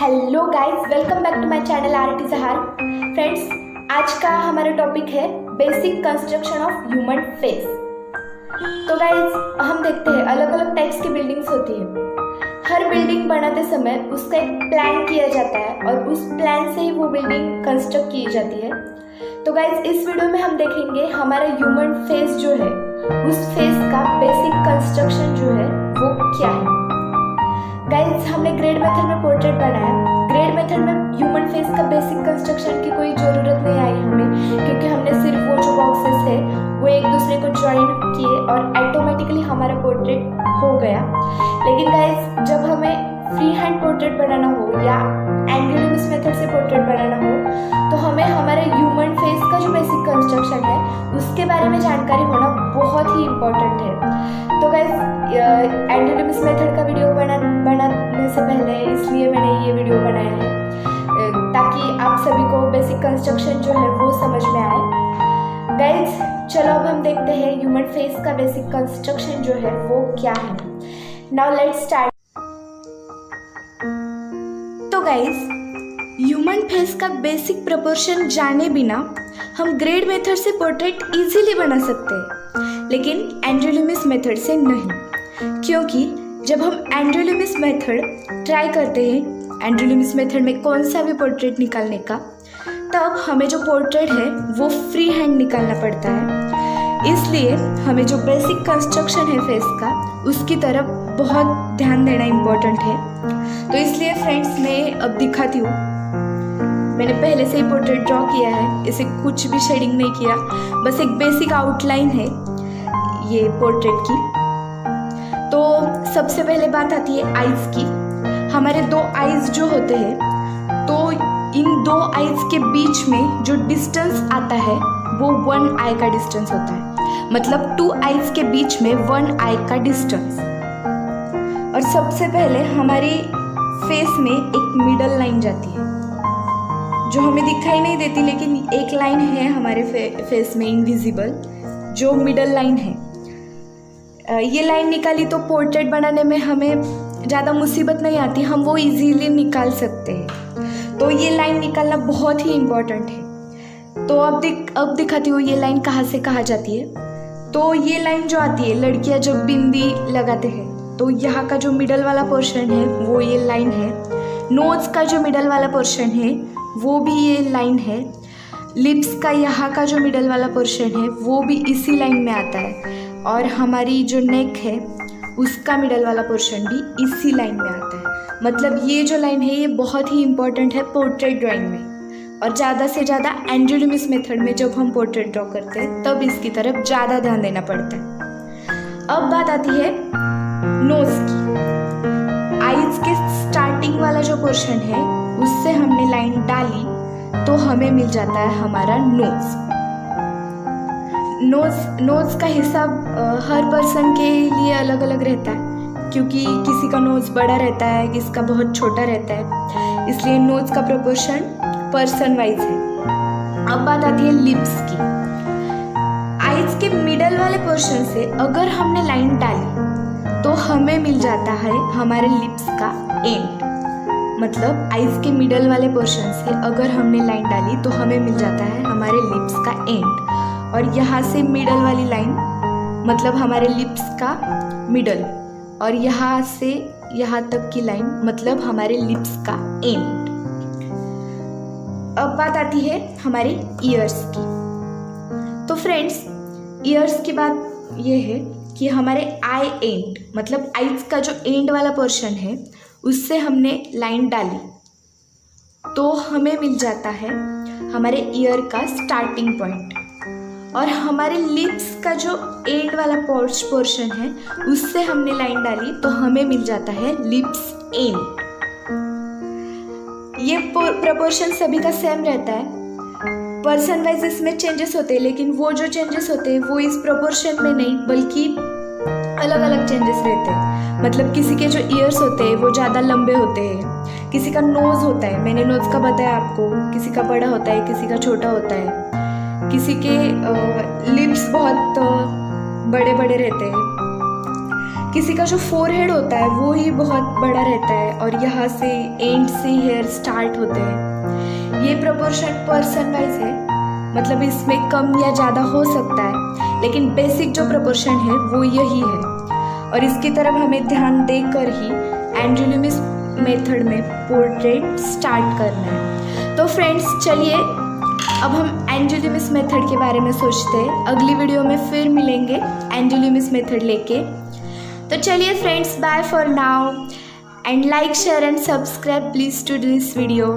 Hello guys, welcome back to my channel Aarti Jahar. Friends, आज का हमारा टॉपिक है basic construction of human face. तो गाइस, हम देखते हैं अलग अलग टाइप्स की बिल्डिंग्स होती है। हर बिल्डिंग बनाते समय उसका एक प्लान किया जाता है और उस प्लान से ही वो बिल्डिंग कंस्ट्रक्ट की जाती है। तो गाइस, इस वीडियो में हम देखेंगे हमारा ह्यूमन फेस जो है, उस फेस का बेसिक कंस्ट्रक्शन जो है वो क्या है। गाइस, हमने ग्रेड मेथड में पोर्ट्रेट बनाया। ग्रेड मेथड में ह्यूमन फेस का बेसिक कंस्ट्रक्शन की कोई ज़रूरत नहीं आई हमें, क्योंकि हमने सिर्फ वो जो बॉक्सेस है वो एक दूसरे को ज्वाइन किए और ऑटोमेटिकली हमारा पोर्ट्रेट हो गया। लेकिन गाइस, जब हमें फ्री हैंड पोर्ट्रेट बनाना हो या एंगुलर लिमिट्स मेथड से पोर्ट्रेट बनाना हो, तो हमें हमारे ह्यूमन फेस का जो बेसिक कंस्ट्रक्शन है उसके बारे में जानकारी होना बहुत ही इम्पोर्टेंट है। तो गाइस, एंगुलर लिमिट्स मेथड का वीडियो बनाने से पहले इसलिए मैंने ये वीडियो बनाया है, ताकि आप सभी को बेसिक कंस्ट्रक्शन जो है वो समझ में आए। गाइस, चलो अब हम देखते हैं ह्यूमन फेस का बेसिक कंस्ट्रक्शन जो है वो क्या है। Now let's start. तो गाइस, ह्यूमन फेस का बेसिक प्रोपोर्शन जाने बिना हम ग्रेड मेथड से पोर्ट्रेट इजीली बना सकते हैं, लेकिन एंड्रयू लुमिस मेथड से नहीं। क्योंकि जब हम एंड्रयू लुमिस मेथड ट्राई करते हैं, एंड्रयू लुमिस मेथड में कौन सा भी पोर्ट्रेट निकालने का, तब हमें जो पोर्ट्रेट है वो फ्री हैंड निकालना पड़ता है। इसलिए हमें जो बेसिक कंस्ट्रक्शन है फेस का, उसकी तरफ बहुत ध्यान देना इम्पोर्टेंट है। तो इसलिए फ्रेंड्स, मैं अब दिखाती हूँ। मैंने पहले से ही पोर्ट्रेट ड्रॉ किया है, इसे कुछ भी शेडिंग नहीं किया, बस एक बेसिक आउटलाइन है ये पोर्ट्रेट की। तो सबसे पहले बात आती है आईज की। हमारे दो आईज जो होते हैं, तो इन दो आईज के बीच में जो डिस्टेंस आता है वो 1 आई का डिस्टेंस होता है। मतलब 2 आईज के बीच में 1 आई का डिस्टेंस। और सबसे पहले हमारे फेस में एक मिडल लाइन जाती है, जो हमें दिखाई नहीं देती, लेकिन एक लाइन है हमारे फेस में इनविजिबल, जो मिडल लाइन है। ये लाइन निकाली तो पोर्ट्रेट बनाने में हमें ज़्यादा मुसीबत नहीं आती, हम वो इजीली निकाल सकते हैं। तो ये लाइन निकालना बहुत ही इम्पोर्टेंट है। तो अब दिखाती हूँ ये लाइन कहाँ से कहाँ जाती है। तो ये लाइन जो आती है, लड़कियाँ जब बिंदी लगाते हैं, तो यहाँ का जो मिडल वाला पोर्शन है वो ये लाइन है। नोज़ का जो मिडल वाला पोर्शन है वो भी ये लाइन है। लिप्स का यहाँ का जो मिडल वाला पोर्शन है वो भी इसी लाइन में आता है। और हमारी जो नेक है उसका मिडल वाला पोर्शन भी इसी लाइन में आता है। मतलब ये जो लाइन है ये बहुत ही इम्पोर्टेंट है पोर्ट्रेट ड्राइंग में। और ज़्यादा से ज़्यादा एंड्रयू लुमिस मेथड में जब हम पोर्ट्रेट ड्रॉ करते हैं तब इसकी तरफ ज़्यादा ध्यान देना पड़ता है। अब बात आती है नोज़ की। आईज के स्टार्टिंग वाला जो पोर्शन है उससे हमने लाइन डाली तो हमें मिल जाता है हमारा नोज़ का हिसाब हर पर्सन के लिए अलग अलग रहता है, क्योंकि किसी का नोज़ बड़ा रहता है, किसी का बहुत छोटा रहता है। इसलिए नोज़ का प्रोपोर्शन पर्सन वाइज है। अब बात आती है लिप्स की। आईज के मिडल वाले पोर्शन से अगर हमने लाइन डाली तो हमें मिल जाता है हमारे लिप्स का एंड। मतलब आईज के मिडल वाले पोर्शन से अगर हमने लाइन डाली तो हमें मिल जाता है हमारे लिप्स का एंड। और यहाँ से मिडल वाली लाइन मतलब हमारे लिप्स का मिडल, और यहाँ से यहाँ तक की लाइन मतलब हमारे लिप्स का एंड। अब बात आती है हमारे ईयर्स की। तो फ्रेंड्स, ईयर्स की बात ये है कि हमारे आई एंड मतलब आईज का जो एंड वाला पोर्शन है उससे हमने लाइन डाली तो हमें मिल जाता है हमारे ईयर का स्टार्टिंग पॉइंट। और हमारे लिप्स का जो एंड वाला पोर्शन है उससे हमने लाइन डाली तो हमें मिल जाता है लिप्स एंड। ये प्रोपोर्शन सभी का सेम रहता है, पर्सन वाइज इसमें चेंजेस होते हैं, लेकिन वो जो चेंजेस होते हैं वो इस प्रोपोर्शन में नहीं बल्कि अलग अलग चेंजेस रहते हैं। मतलब किसी के जो ईयर्स होते हैं वो ज़्यादा लंबे होते हैं, किसी का नोज़ होता है, मैंने नोज़ का बताया आपको, किसी का बड़ा होता है, किसी का छोटा होता है, किसी के लिप्स बहुत बड़े बड़े रहते हैं, किसी का जो फोरहेड होता है वो ही बहुत बड़ा रहता है और यहाँ से एंड से हेयर स्टार्ट होते हैं। ये प्रोपोर्शन पर्सन वाइज है, मतलब इसमें कम या ज़्यादा हो सकता है, लेकिन बेसिक जो प्रोपोर्शन है वो यही है और इसकी तरफ हमें ध्यान देकर ही एंड्रयू लुमिस मेथड में पोर्ट्रेट स्टार्ट करना है। तो फ्रेंड्स चलिए अब हम एंड्रयू लुमिस मेथड के बारे में सोचते हैं। अगली वीडियो में फिर मिलेंगे एंड्रयू लुमिस मेथड लेके। तो चलिए friends, bye for now and like share and subscribe please to this video.